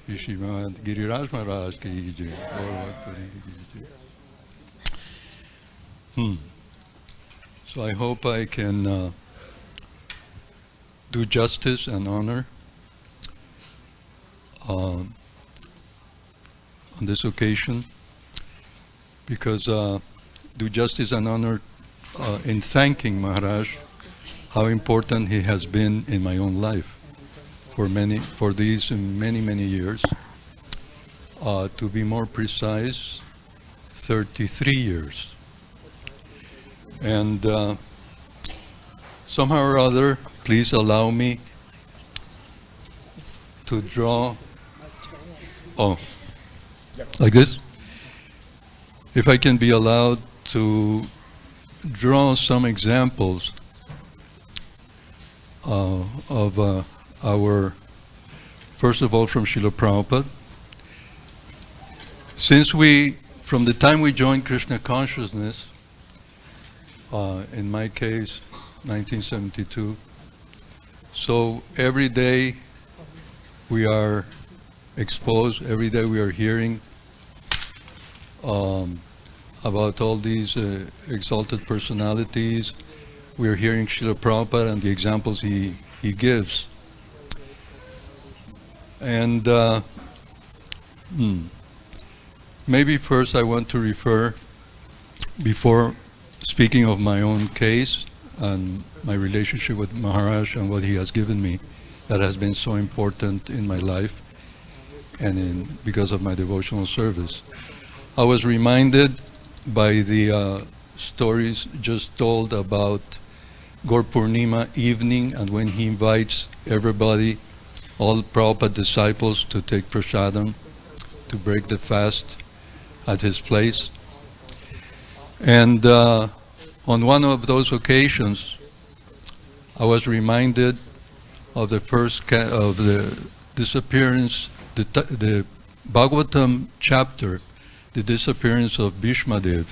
Srimad Giriraj Maharaj ki jai. So I hope I can do justice and honor on this occasion, because do justice and honor in thanking Maharaj how important he has been in my own life for these many years. To be more precise, 33 years. And somehow or other, please allow me to draw, like this. If I can be allowed to draw some examples of our, first of all, from Srila Prabhupada. Since from the time we joined Krishna consciousness, in my case, 1972, so every day we are exposed, every day we are hearing about all these exalted personalities. We are hearing Srila Prabhupada and the examples he gives. And maybe first I want to refer, before speaking of my own case and my relationship with Maharaj and what he has given me, that has been so important in my life and because of my devotional service. I was reminded by the stories just told about Gaur Purnima evening, and when he invites everybody, all Prabhupada disciples, to take prasadam, to break the fast at his place. And on one of those occasions, I was reminded of the of the disappearance, the Bhagavatam chapter, the disappearance of Bhishmadev.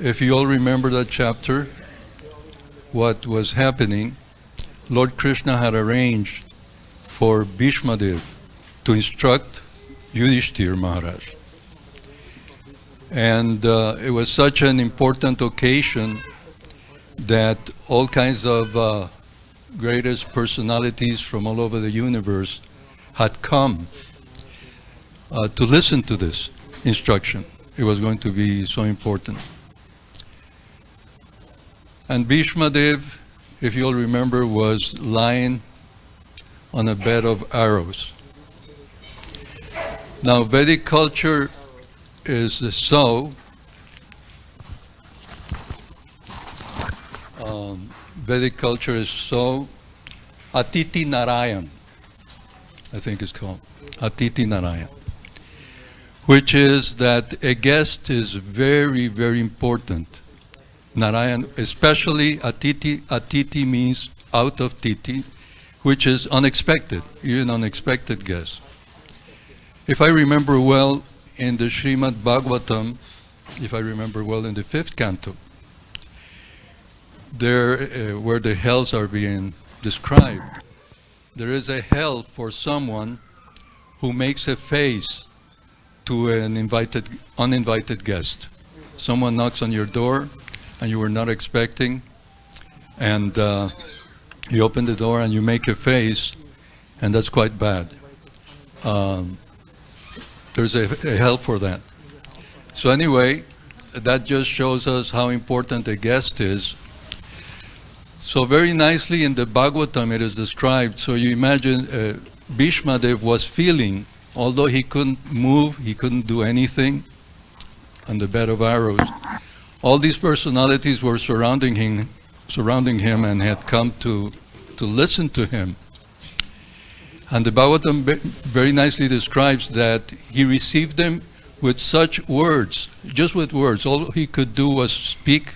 If you all remember that chapter, what was happening, Lord Krishna had arranged for Bhishmadev to instruct Yudhishthira Maharaj. And it was such an important occasion that all kinds of greatest personalities from all over the universe had come to listen to this instruction. It was going to be so important. And Bhishmadev, if you all remember, was lying on a bed of arrows. Now, Vedic culture is so, Vedic culture is so, Atiti Narayan, I think it's called, Atiti Narayan, which is that a guest is very, very important. Narayan, especially Atiti means out of Titi, which is unexpected, even unexpected guest. If I remember well, in the Srimad Bhagavatam, if I remember well, in the 5th canto, there, where the hells are being described, there is a hell for someone who makes a face to an uninvited guest. Someone knocks on your door and you were not expecting, and you open the door and you make a face, and that's quite bad. There's a hell for that. So anyway, that just shows us how important a guest is. So very nicely in the Bhagavatam it is described. So you imagine Bhishmadev was feeling, although he couldn't move, he couldn't do anything on the bed of arrows, all these personalities were surrounding him and had come to listen to him. And the Bhagavatam very nicely describes that he received them with such words, just with words. All he could do was speak,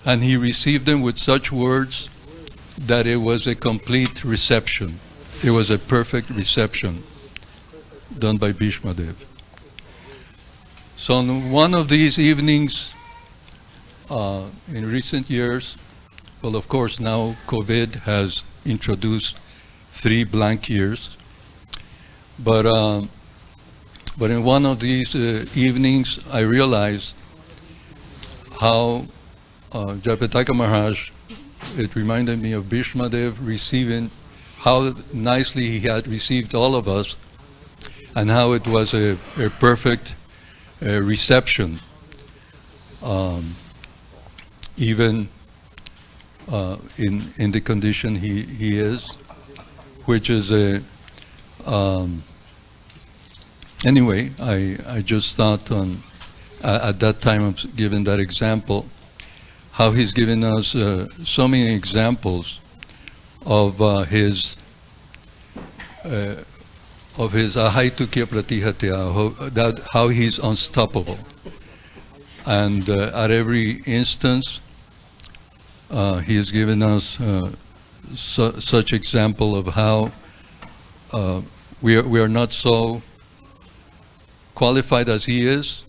and he received them with such words that it was a complete reception. It was a perfect reception done by Bhishmadev. So on one of these evenings in recent years, well, of course, now COVID has introduced 3 blank years, but in one of these evenings, I realized how Jayapataka Maharaj, it reminded me of Bhishmadev receiving, how nicely he had received all of us, and how it was a perfect reception. Even in the condition he is, which is a anyway. I just thought on at that time of giving that example, how he's given us so many examples of his ahaitukya pratihatya, how he's unstoppable. And at every instance, he has given us such example of how we are not so qualified as he is,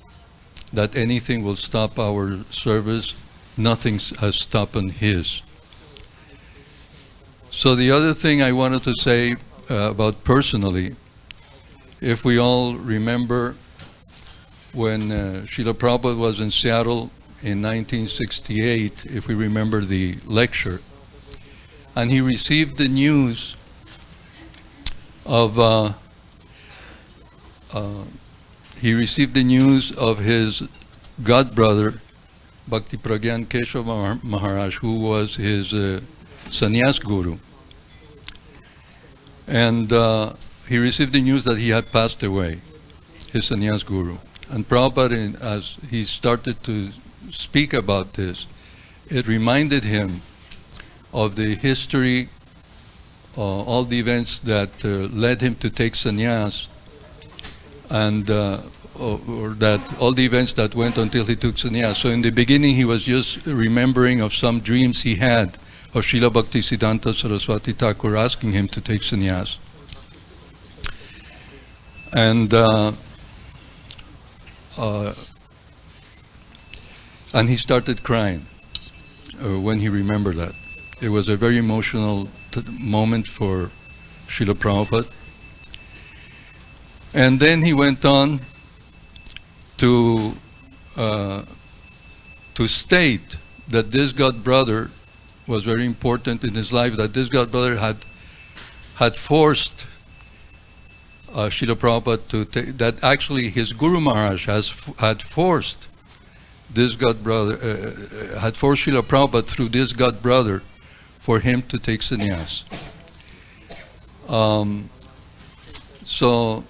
that anything will stop our service. Nothing has stopped his. So the other thing I wanted to say about personally, if we all remember when Srila Prabhupada was in Seattle in 1968, if we remember the lecture, and he received the news of his godbrother Bhakti Pragyan Keshav Maharaj, who was his sannyas guru. And he received the news that he had passed away, his sannyas guru. And Prabhupada, as he started to speak about this, it reminded him of the history, all the events that led him to take sannyas, and or that all the events that went until he took sannyas. So in the beginning, he was just remembering of some dreams he had of Srila Bhaktisiddhanta Saraswati Thakur asking him to take sannyas. And he started crying when he remembered that. It was a very emotional moment for Srila Prabhupada. And then he went on to state that this god brother was very important in his life, that this god brother had forced Srila Prabhupada to take, that actually his Guru Maharaj had forced this god brother, had forced Srila Prabhupada through this god brother for him to take sannyas. So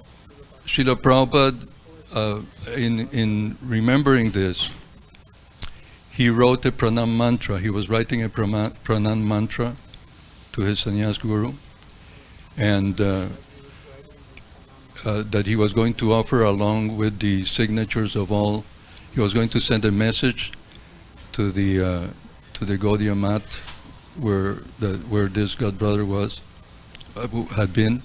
Srila Prabhupada, in remembering this, he wrote a pranam mantra. He was writing a pranam mantra to his sannyas guru, and that he was going to offer along with the signatures of all. He was going to send a message to the Gaudiya Mat where this god brother was, had been.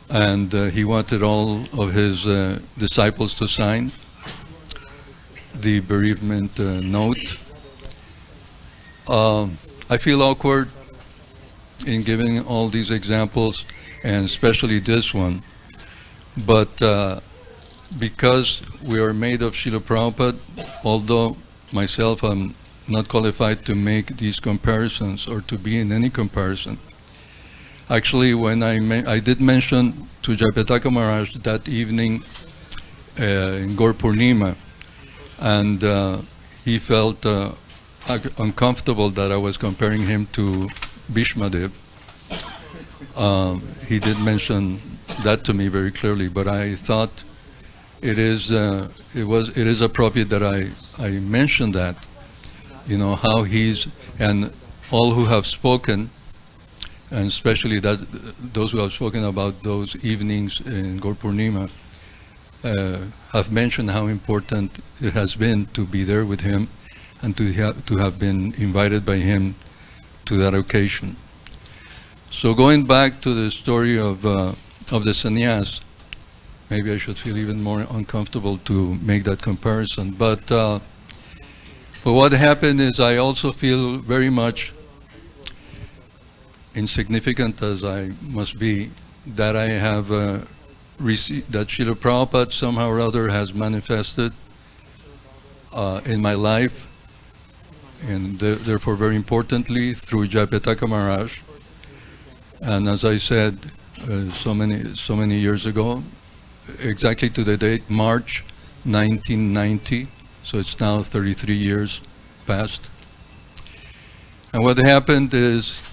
And he wanted all of his disciples to sign the bereavement note. I feel awkward in giving all these examples, and especially this one, but because we are made of Srila Prabhupada, although myself I'm not qualified to make these comparisons or to be in any comparison. Actually, when I did mention to Jayapataka Maharaj that evening in Gaur Purnima, and he felt uncomfortable that I was comparing him to Bhishmadev. He did mention that to me very clearly, but I thought it is appropriate that I mention that, how he's, and all who have spoken, and especially those who have spoken about those evenings in Gaur Purnima, have mentioned how important it has been to be there with him and to have been invited by him to that occasion. So going back to the story of the sannyas, maybe I should feel even more uncomfortable to make that comparison. But what happened is I also feel very much insignificant as I must be, that I have received, that Srila Prabhupada somehow or other has manifested in my life, and therefore very importantly through Jayapataka Maharaj. And as I said so many years ago, exactly to the date, March 1990, so it's now 33 years past. And what happened is,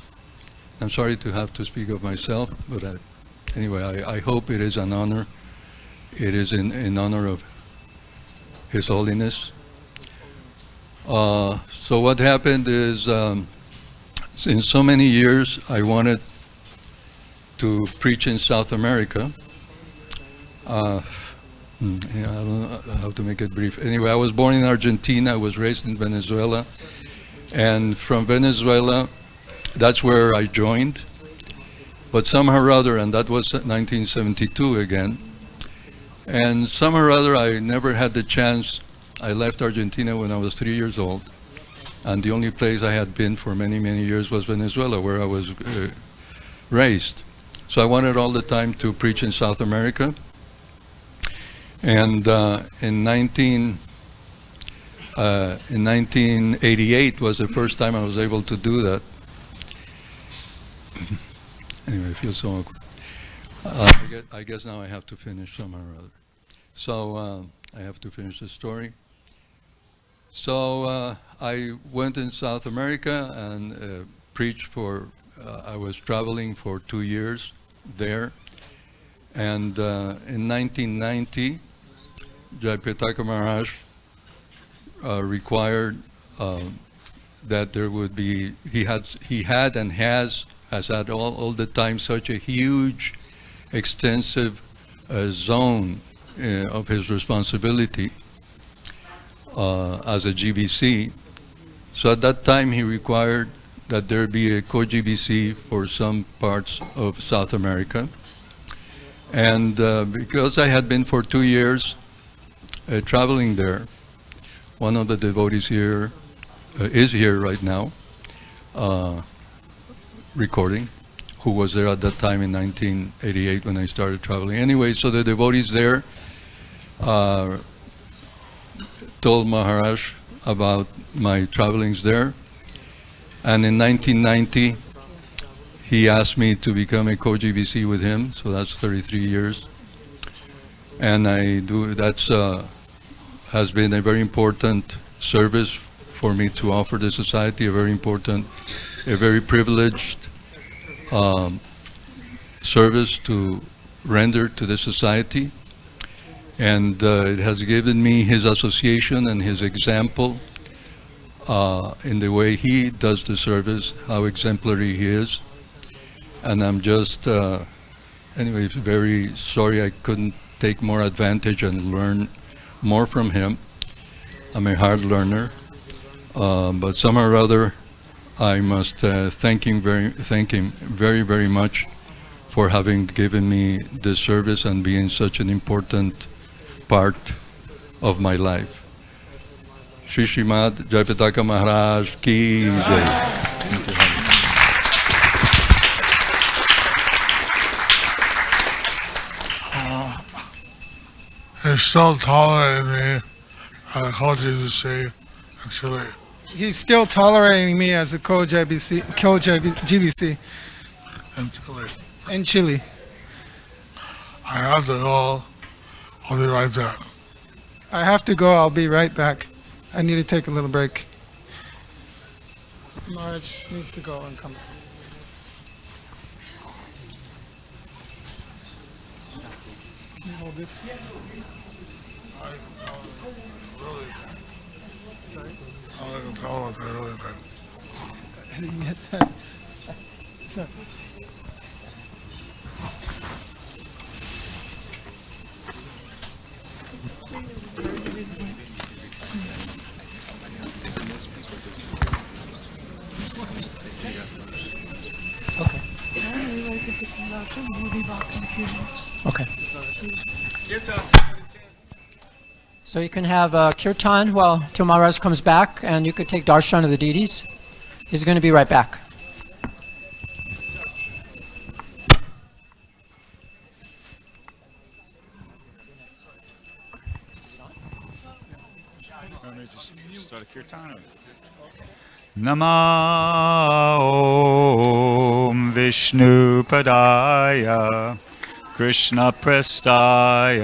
I'm sorry to have to speak of myself, but anyway, I hope it is an honor. It is in honor of His Holiness. So what happened is, in so many years, I wanted to preach in South America. I don't know how to make it brief. Anyway, I was born in Argentina. I was raised in Venezuela. And from Venezuela, that's where I joined. But somehow or other, and that was 1972 again, and somehow or other I never had the chance. I left Argentina when I was 3 years old, and the only place I had been for many, many years was Venezuela, where I was raised. So I wanted all the time to preach in South America. And in 1988 was the first time I was able to do that. Anyway, I feel so awkward. I guess now I have to finish somehow or other. So I have to finish the story. So I went in South America and preached for, I was traveling for 2 years there. And in 1990, Jayapataka Maharaj required that there would be, he had and has had all the time such a huge, extensive zone of his responsibility as a GBC. So at that time he required that there be a co-GBC for some parts of South America. And because I had been for 2 years traveling there, one of the devotees here is here right now, recording, who was there at that time in 1988 when I started traveling. Anyway, so the devotees there told Maharaj about my travelings there. And in 1990, he asked me to become a co-GBC with him, so that's 33 years. And that's has been a very important service for me to offer the society, a very privileged service to render to the society. And it has given me his association and his example in the way he does the service, how exemplary he is. And I'm just, anyway, very sorry I couldn't take more advantage and learn more from him. I'm a hard learner, but somehow or other, I must thank him very, very much for having given me this service and being such an important part of my life. Shri Srimad Jayapataka Maharaj Ki Jai. He's still tolerating me at a co-GBC in Chile. He's still tolerating me as a co-GBC In Chile. in Chile. I have to go. I'll be right there. I have to go. I'll be right back. I need to take a little break. Maharaj needs to go and come back. Can you hold this? Sorry? I can tell what they really did. I didn't get that. Sorry. Okay. So you can have kirtan till Maharaj comes back, and you could take darshan of the deities. He's going to be right back. Nama Om Vishnu Padaya Krishna Prestaya